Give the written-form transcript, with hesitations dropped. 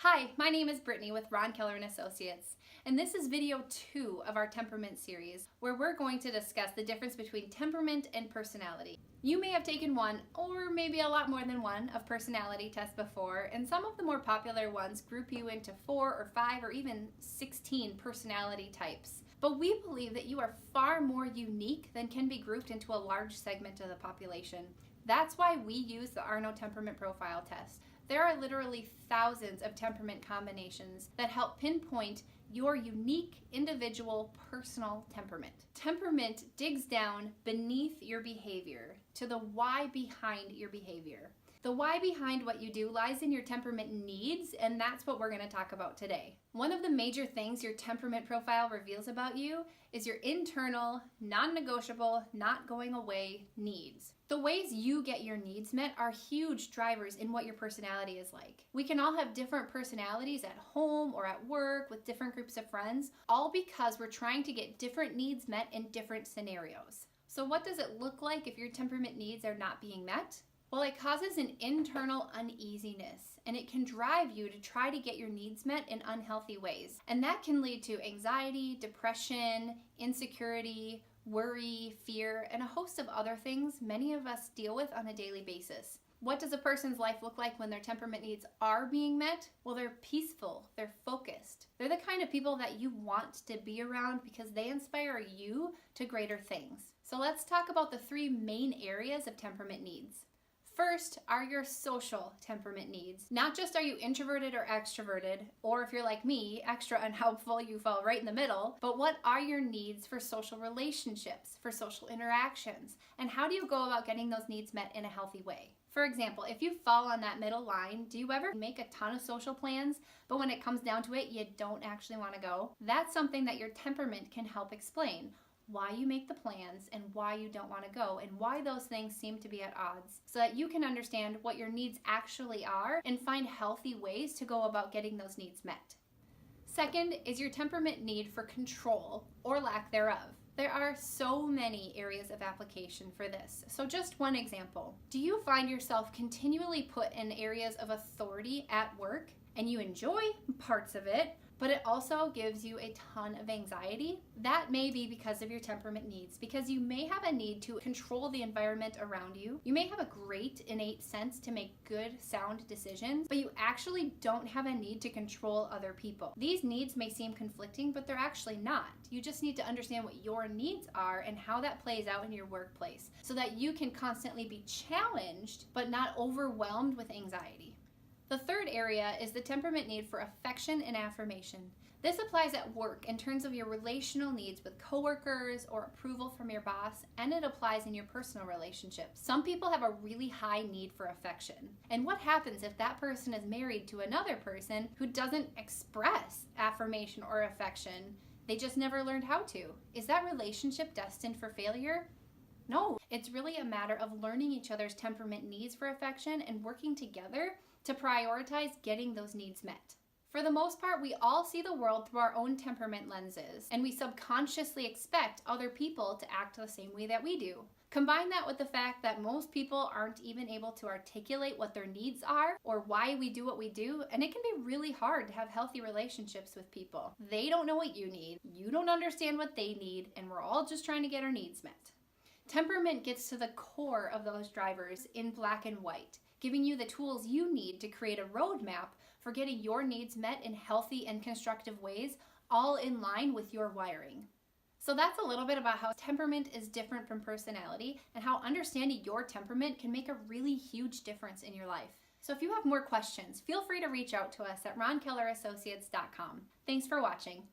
Hi, my name is Brittany with Ron Keller & Associates, and this is video 2 of our temperament series, where we're going to discuss the difference between temperament and personality. You may have taken one, or maybe a lot more than one, of personality tests before, and some of the more popular ones group you into 4 or 5 or even 16 personality types. But we believe that you are far more unique than can be grouped into a large segment of the population. That's why we use the Arno temperament profile test. There are literally thousands of temperament combinations that help pinpoint your unique, individual, personal temperament. Temperament digs down beneath your behavior to the why behind your behavior. The why behind what you do lies in your temperament needs, and that's what we're going to talk about today. One of the major things your temperament profile reveals about you is your internal, non-negotiable, not going away needs. The ways you get your needs met are huge drivers in what your personality is like. We can all have different personalities at home or at work with different groups of friends, all because we're trying to get different needs met in different scenarios. So what does it look like if your temperament needs are not being met? Well, it causes an internal uneasiness, and it can drive you to try to get your needs met in unhealthy ways. And that can lead to anxiety, depression, insecurity, worry, fear, and a host of other things many of us deal with on a daily basis. What does a person's life look like when their temperament needs are being met? Well, they're peaceful, they're focused. They're the kind of people that you want to be around because they inspire you to greater things. So let's talk about the 3 main areas of temperament needs. First are your social temperament needs. Not just are you introverted or extroverted, or if you're like me, extra unhelpful, you fall right in the middle, but what are your needs for social relationships, for social interactions, and how do you go about getting those needs met in a healthy way? For example, if you fall on that middle line, do you ever make a ton of social plans, but when it comes down to it, you don't actually want to go? That's something that your temperament can help explain. Why you make the plans and why you don't want to go and why those things seem to be at odds, so that you can understand what your needs actually are and find healthy ways to go about getting those needs met. Second is your temperament need for control or lack thereof. There are so many areas of application for this. So just one example. Do you find yourself continually put in areas of authority at work and you enjoy parts of it, but it also gives you a ton of anxiety? That may be because of your temperament needs, because you may have a need to control the environment around you. You may have a great innate sense to make good, sound decisions, but you actually don't have a need to control other people. These needs may seem conflicting, but they're actually not. You just need to understand what your needs are and how that plays out in your workplace, so that you can constantly be challenged, but not overwhelmed with anxiety. The third area is the temperament need for affection and affirmation. This applies at work in terms of your relational needs with coworkers or approval from your boss, and it applies in your personal relationships. Some people have a really high need for affection. And what happens if that person is married to another person who doesn't express affirmation or affection? They just never learned how to. Is that relationship destined for failure? No, it's really a matter of learning each other's temperament needs for affection and working together to prioritize getting those needs met. For the most part, we all see the world through our own temperament lenses, and we subconsciously expect other people to act the same way that we do. Combine that with the fact that most people aren't even able to articulate what their needs are or why we do what we do, and it can be really hard to have healthy relationships with people. They don't know what you need, you don't understand what they need, and we're all just trying to get our needs met. Temperament gets to the core of those drivers in black and white, giving you the tools you need to create a roadmap for getting your needs met in healthy and constructive ways, all in line with your wiring. So that's a little bit about how temperament is different from personality and how understanding your temperament can make a really huge difference in your life. So if you have more questions, feel free to reach out to us at ronkelleраssociates.com. Thanks for watching.